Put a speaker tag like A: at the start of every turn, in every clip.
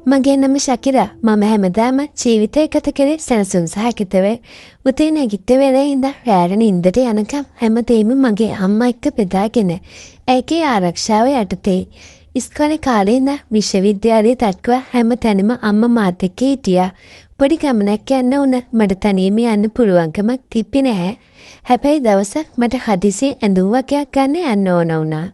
A: මගේ නම ශකිරා. මම හැමදාම ජීවිතය ගත කරේ සැනසුම් සහගතව. උදේ නැගිට වෙලේ ඉඳන් රැට නිින්දට යනකම් හැමදේම මගේ අම්මා එක්ක බෙදාගෙන ඇගේ ආරක්ෂාව යටතේ. ඉස්කෝලේ කාලේ ඉඳන් විශ්වවිද්‍යාලයේ දක්වා හැම තැනම අම්මා මාත් එක්ක හිටියා. පොඩි ගමනක් යන්න උන මට තනියම යන්න පුළුවන්කමක් තිබ්බේ නැහැ. හැබැයි දවසක් මට හදිසියෙන් ඇඳුම් වගේක් ගන්න යන්න ඕන වුණා.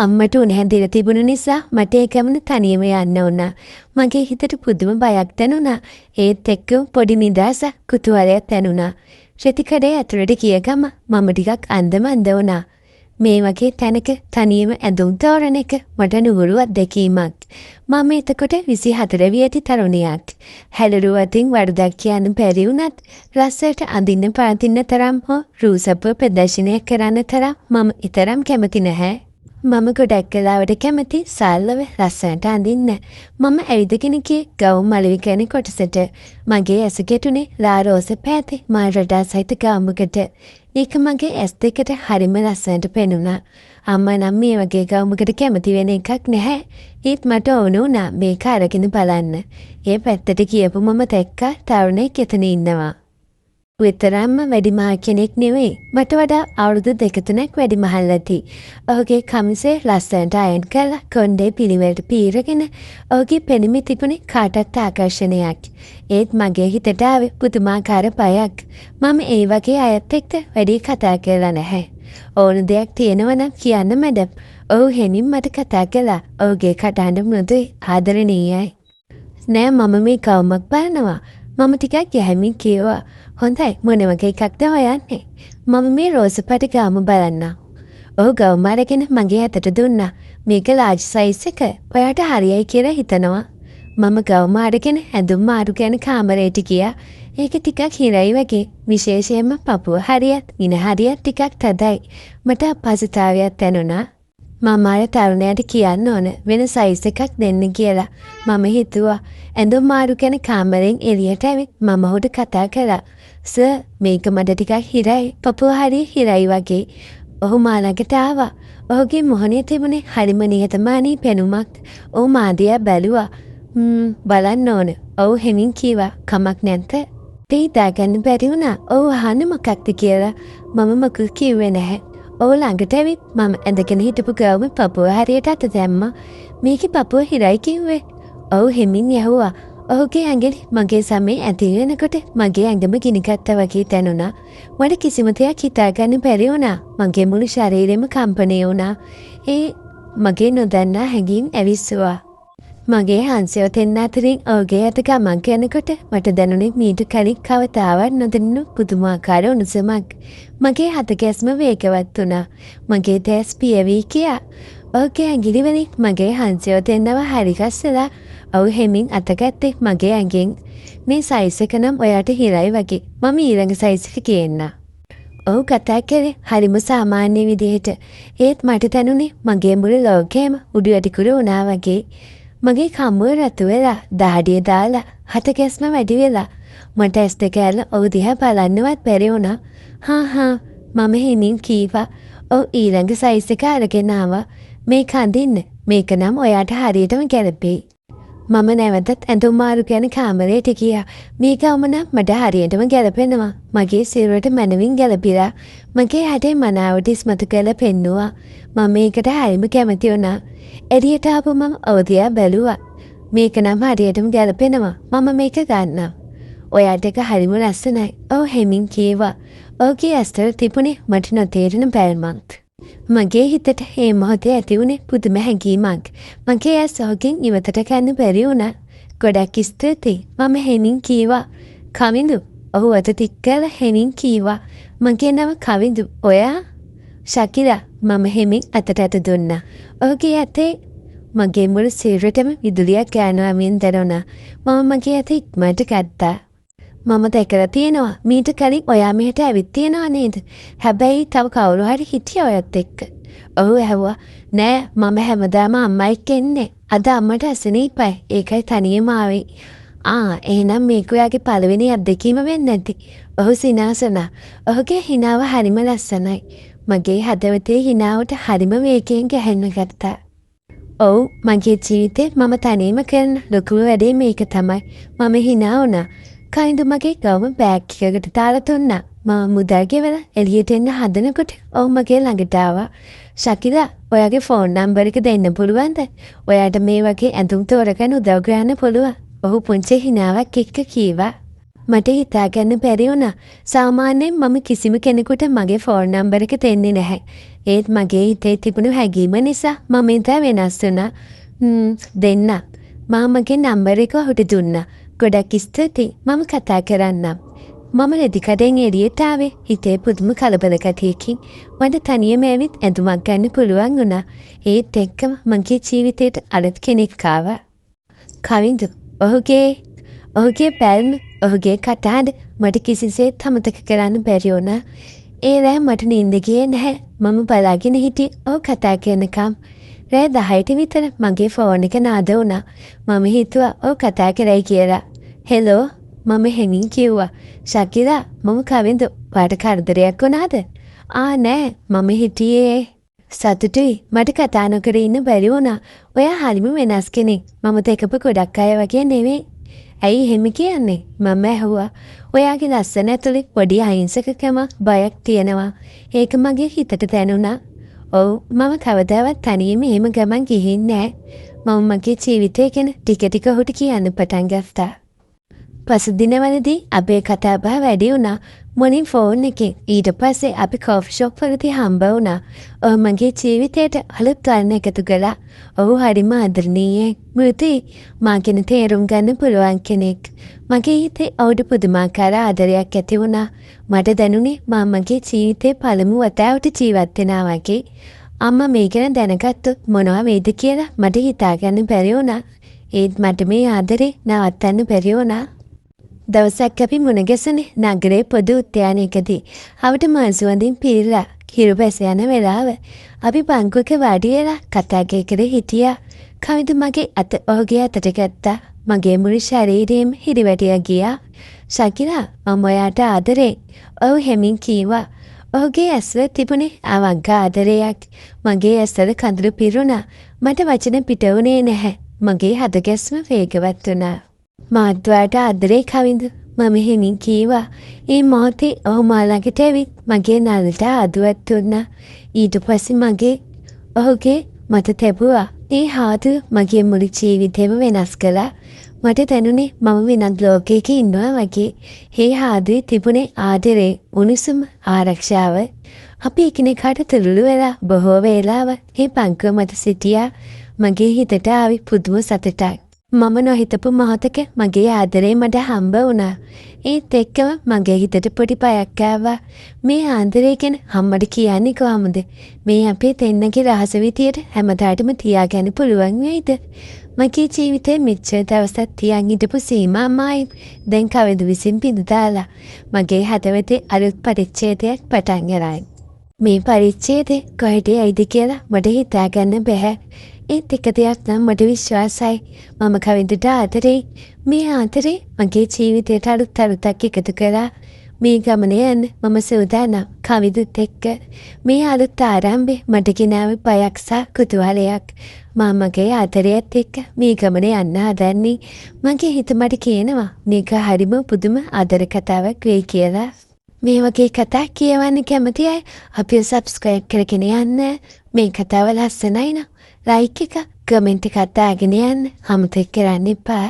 A: අම්මට උණහැදිලා තිබුණු නිසා මට ඒ ගමන තනියම යන්න වුණා. මගේ හිතට පුදුම බයක් දැනුණා. ඒත් එක්ක පොඩි නිදහසක් කුතුහලයක් දැනුණා. රෙතිකඩේ ඇතුළට ගිය ගම මම ටිකක් අන්දමන්ද වුණා. මේ වගේ තැනක තනියම ඇඳුම් තෝරන එක මට නුහුරු අත්දැකීමක්. මම එතකොට 24 වියති තරුණියක්. හැලරුවතින් වරදක් කියන්න බැරි වුණත් රස්සට අඳින්න පරදින්න තරම් හෝ රූසප්ප ප්‍රදර්ශනය කරන්න තරම් මම ඊතරම් කැමති නැහැ. මම ගොඩක් කලාවට කැමති සල්ලව ලස්සනට අඳින්න. මම ඇවිදගෙන ගියේ ගවුම් මලවි කියන කොටසට. මගේ ඇස ගැටුනේ ලාරෝස පැතේ මා රඩා සහිත ගවුමකට. ඒක මගේ ඇස් දෙකට හරිම ලස්සනට පෙනුණා. අම්මා නම් මේ වගේ ගවුමකට කැමති වෙන එකක් නැහැ. ඒත් මට ඕන වුණා මේක අරගෙන බලන්න. ඒ පැත්තට ගියපු මම දැක්කා තරුණයෙක් එතන ඉන්නවා. විතරම්ම වැඩිමහල් කෙනෙක් නෙවෙයි. මට වඩා අවුරුදු 2-3ක් වැඩිමහල් ඇති. ඔහුගේ කමිසේ ලස්සනට අයන් කරලා කොණ්ඩේ පිළිවෙලට පීරගෙන ඔහුගේ පෙනුමේ තිබුණේ කාටත් ආකර්ෂණයක්. ඒත් මගේ හිතට ආවේ පුදුමාකාර බයක්. මම ඒ වගේ අයත් එක්ක වැඩි කතා කරලා නැහැ. ඕන දෙයක් තියෙනවා නම් කියන්න මැඩම්. ඔහු හෙමින් මට කතා කළා. ඔහුගේ කටහඬ මෘදුයි ආදරණීයයි. නෑ මම මේ කවුමක් බලනවා. මම ටිකක් යැහැමින් කිව්වා. හොඳයි මොන වගේ එකක්ද හොයන්නේ? මම මේ රෝස පාට ගාම බලන්න. ඔහු ගවුම අරගෙන මගේ අතට දුන්නා. මේක ලාර්ජ් සයිස් එක. ඔයාට හරියයි කියලා හිතනවා. මම ගවුම අරගෙන ඇඳුම් මාරු කරන කාමරයට ගියා. ඒක ටිකක් හිරයි වගේ. විශේෂයෙන්ම පපුව හරියත් ඉන හරියත් ටිකක් තදයි. මට අපහසුතාවයක් දැනුණා. මම අර තරුණයාට කියන්න ඕන වෙන සයිස් එකක් දෙන්න කියලා. මම හිතුවා ඇඳුම් මාරු කරන කාමරෙන් එළියට ඇවිත් මම ඔහුට කතා කළා. සර් මේක මට ටිකක් හිරයි. පපුව හරිය හිරයි වගේ. ඔහු මා ළඟට ආවා. ඔහුගේ මොහොනේ තිබුණේ හරිම නිහතමානී පෙනුමක්. ඔහු මා දිහා බැලුවා. බලන්න ඕන. ඔහු හෙමින් කීවා කමක් නැන්ත. හිතාගන්න බැරි වුණා. ඔහු අහන්න මොකක්ද කියලා. මම මොකුත් කිව්වේ නැහැ. ඔහු ළඟට ඇවිත් මම ඇඳගෙන හිටපු ගවුමේ පපුව හරියට අත දැම්මා. මේකේ පපුව හිරයි කිව්වේ. ඔහු හෙමින් යහුවා. ඔහුගේ ඇඟිලි මගේ සමේ ඇතිල් වෙනකොට මගේ ඇඟම ගිනිගත්තා වගේ දැනුණා. මට කිසිම දෙයක් හිතාගන්න බැරි වුණා. මගේ මුළු ශරීරෙම කම්පණය වුණා. ඒ මගේ නොදන්නා හැඟීම් ඇවිස්සුවා. මගේ හංසයෝ දෙන්න අතරින් ඔහුගේ අත ගමන් කරනකොට මට දැනුනේ මීට කලින් කවදාවත් නොදැනුණු පුදුමාකාර උණුසුමක්. මගේ හත ගැස්ම වේගවත් වුණා. මගේ දැස් පියවි කියා. ඔහුගේ ඇඟිලි වලින් මගේ හංසයෝ දෙන්නව හරි ගස්සලා ඔහු හෙමින් අතගත්තේ මගේ ඇඟෙන්. මේ සයිස් එක නම් ඔයාට හිරයි වගේ. මම ඊළඟ සයිස් එක කියන්න. ඔහු කතා කරේ හරිම සාමාන්‍ය විදිහට. ඒත් මට දැනුනේ මගේ මුළු ලෝකෙම උඩු යටිකුරු වුණා වගේ. මගේ කම්මුව රතු වෙලා දහඩිය දාලා හත ගැස්ම වැඩි වෙලා මට ඇස් දෙක ඇරලා ඔහු දිහා බලන්නවත් බැරි වුණා. හා මම හෙමින් කීවා. ඔව් ඊළඟ සයිස් එක අරගෙන ආවා. මේක අඳින්න. මේක නම් ඔයාට හරියටම ගැලපෙයි. මම නැවතත් ඇඳුම් මාරු කරන කාමරයට ගියා. මේ ගවුම නම් මට හරියටම ගැලපෙනවා. මගේ සිරුරට මනවින් ගැලපිලා. මගේ හැඩේ මනාවට ඉස්මතු කරලා පෙන්නුවා. මම මේකට හරිම කැමති වුණා. එළියට ආපු මම ඔහු දිහා බැලුවා. මේක නම් හරියටම ගැලපෙනවා. මම මේක ගන්නම්. ඔයාට එක හරිම ලස්සනයි. ඔහු හෙමින් කීවා. ඔහුගේ ඇස්වල තිබුණේ මට නොතේරෙන බැල්මක්. මගේ හිතට මේ මොහොතේ ඇති වුණේ පුදුම හැඟීමක්. මගේ ඇස් ඔහුගෙන් ඉවතට ගන්න බැරි වුණා. ගොඩක් ස්තුතියි. මම හෙමින් කීවා. කවිඳු. ඔහු අත තික් කරලා හෙමින් කීවා. මගේ නම කවිඳු. ඔයා? ශකිරා. මම හෙමින් අතට අත දුන්නා. ඔහුගේ ඇතේ මගේ මුළු සිරුරටම විදුලියක් ගෑනවා මෙන් දැනුණා. මම මගේ ඇත ඉක්මනට ගත්තා. මම දැකලා තියෙනවා මීට කලින් ඔයා මෙහෙට ඇවිත් තියෙනවා නේද? හැබැයි තව කවුරු හරි හිටියා ඔයත් එක්ක. ඔහු ඇහුවා. නෑ මම හැමදාම අම්මා එක්ක එන්නේ. අද අම්මට අසනීපයි. ඒකයි තනියම ආවේ. එහෙනම් මේක ඔයාගේ පළවෙනි අත්දැකීම වෙන්නේ නැති. ඔහු සිනාසුණා. ඔහුගේ හිනාව හරිම ලස්සනයි. මගේ හදවතේ හිනාවට හරිම වේගයෙන් ගැහෙන්න ගත්තා. ඔව් මගේ ජීවිතේ මම තනියම කරන ලොකුම වැඩේ මේක තමයි. මම hina වුණා. කයින්දු මගේ ගවම බෑග් එකකට දාලා දුන්නා. මම මුදල් ගෙවලා එළියට එන්න හදනකොට ඔහු මගේ ළඟට ආවා. ශකිලා ඔයාගේ ෆෝන් නම්බර් එක දෙන්න පුළුවන්ද? ඔයාට මේ වගේ ඇඳුම් තෝරගන්න උදව් කරන්න පුළුවන්. ඔහු පුංචි හිනාවක් එක්ක කීවා. මට හිතාගන්න බැරි වුණා. සාමාන්‍යයෙන් මම කිසිම කෙනෙකුට මගේ ෆෝන් නම්බර් එක දෙන්නේ නැහැ. ඒත් මගේ හිතේ තිබුණු හැඟීම නිසා මම ඉතා වෙනස් වුණා. දෙන්න. මම මගේ නම්බර් එක ඔහුට දුන්නා. ගොඩක් ස්තුතියි. මම කතා කරන්නම්. මම රෙදි කඩෙන් එළියට ආවේ. හිතේ පුදුම කලබලකතියකින්. මට තනියම ඇවිත් ඇඳුමක් ගන්න පුළුවන් වුණා. ඒත් එක්කම මගේ ජීවිතේට අලුත් කෙනෙක් ආවා. කවින්දු ඔහුගේ බැල්ම ඔහුගේ කතාද මට කිසිසේත් අමතක කරන්න බැරි වුණා. ඒ රෑ මට නිින්ද ගියේ නැහැ. මම බලාගෙන හිටියේ ඔහු කතා කරනකම්. රෑ 10ට විතර මගේ ෆෝන් එක නාද වුණා. මම හිතුවා ඔහු කතා කරයි කියලා. හෙලෝ මම හෙමින් කිව්වා. ශකිලා මම කවින්ද ඔයාට කරදරයක් වුණාද? නෑ මම හිටියේ සතුටුයි. මට කතා නොකර ඉන්න බැරි වුණා. ඔයා හරිම වෙනස් කෙනෙක්. මම දැකපු ගොඩක් අය වගේ නෙවෙයි. ඇයි එහෙම කියන්නේ? මම ඇහුවා. ඔයාගේ ලස්සන ඇතුලේ පොඩි අහිංසකකම බයක් තියෙනවා. ඒක මගේ හිතට දැනුණා. ඔව් මම කවදාවත් තනියම එහෙම ගමන් ගිහින් නෑ. මම මගේ ජීවිතය ගැන ටික ටික ඔහුට කියන්න පටන් ගත්තා. පසු දිනවලදී අපේ කතා බහ වැඩි වුණා. මොනින් ෆෝන් එකෙන්. ඊට පස්සේ අපි කෝෆි ෂොප් වලදී හම්බ වුණා. ඔහු මගේ ජීවිතයට අලුත් වර්ණ එකතු කළා. ඔහු හරිම ආදරණීය. මෘදුයි. මා ගැන තේරුම් ගන්න පුළුවන් කෙනෙක්. මගේ හිතේ ඔහුට පුදුමාකාර ආදරයක් ඇති වුණා. මට දැනුනේ මා මගේ ජීවිතේ පළමු වතාවට ජීවත් වෙනා වගේ. අම්මා මේ ගැන දැනගත්තොත් මොනවා වෙයිද කියලා මට හිතාගන්න බැරි වුණා. ඒත් මට මේ ආදරේ නවත්තන්න බැරි වුණා. දවසක් අපි මුණ ගැසුනේ නගරේ පොදු උද්‍යානයකදී. අවට මාසුවඳින් පිරලා හිරු බැස යන වෙලාව අපි බංකුවක වාඩි වෙලා කතා කර හිටියා. කවිඳු මගේ අත ඔහුගේ අතට ගත්තා. මගේ මුළු ශරීරයේම හිරිවැටියා ගියා. ශකිලා මම ඔයාට ආදරේ. ඔහු හෙමින් කීවා. ඔහුගේ ඇස්වල තිබුණේ අවංක ආදරයක්. මගේ ඇස්වල කඳුළු පිරුණා. මට වචන පිට වුණේ නැහැ. මගේ හද ගැස්ම වේගවත් වුණා. මාත් ඔයාට ආදරේ කවින්දු. මම හෙමින් කීවා. ඒ මොහොතේ ඔහු මා ළඟට ඇවිත් මගේ නළලට ආදුවක් දුන්නා. ඊට පස්සේ මගේ ඔහුගේ මට තැබුවා. ඒ හාදුව මගේ මුළු ජීවිතේම වෙනස් කළා. මට දැනුනේ මම වෙනත් ලෝකයක ඉන්නවා වගේ. ඒ හාදුවේ තිබුණේ ආදරේ, උණුසුම, ආරක්ෂාව. අපි එකිනෙකාට තුරුළු වෙලා බොහෝ වේලාව ඒ බංකුව මත සිටියා. මගේ හිතට ආවි පුදුම සතුටක්. මම නොහිතපු මොහොතක මගේ ආදරේ මට හම්බ වුණා. ඒත් එක්කම මගේ හිතට පොඩි බයක් ආවා. මේ ආදරේ ගැන අම්මට කියන්නේ කොහොමද? මේ අපේ දෙන්නගේ රහස විදියට හැමදාටම තියාගන්න පුළුවන් වෙයිද? මගේ ජීවිතේ මෙච්චර දවසක් තියන් හිටපු සීමා මායි දැන් කවද විසින් පිඳ දාලා මගේ හදවතේ අලුත් පරිච්ඡේදයක් පටන් ගන්නවා. මේ පරිච්ඡේදේ කොහෙද ඇයිද කියලා මට හිතාගන්න බැහැ. ඒත් එක දෙයක් නම් මට විශ්වාසයි. මම කවින්දුට ආදරේ. මේ ආදරේ මගේ ජීවිතයට අලුතක් එකතු කරා. මේ ගමනේ යන්න මම සූදානම් කවිදුත් එක්ක. මේ අලුත් ආරම්භය මට ගෙනාවේ බයක් සහ කුතුහලයක්. මම මගේ ආදරයත් එක්ක මේ ගමනේ යන්න හදන්නේ. මගේ හිත මට කියනවා මේක හරිම පුදුම ආදර කතාවක් වෙයි කියලා. මේ වගේ කතා කියවන්න කැමති අය අපිව සබ්ස්ක්‍රයිබ් කරගෙන යන්න. මේ කතාව ලස්සනයි නම් ලයික් එක කමෙන්ට් එකක් දාගෙන යන්න අමතක කරන්න එපා.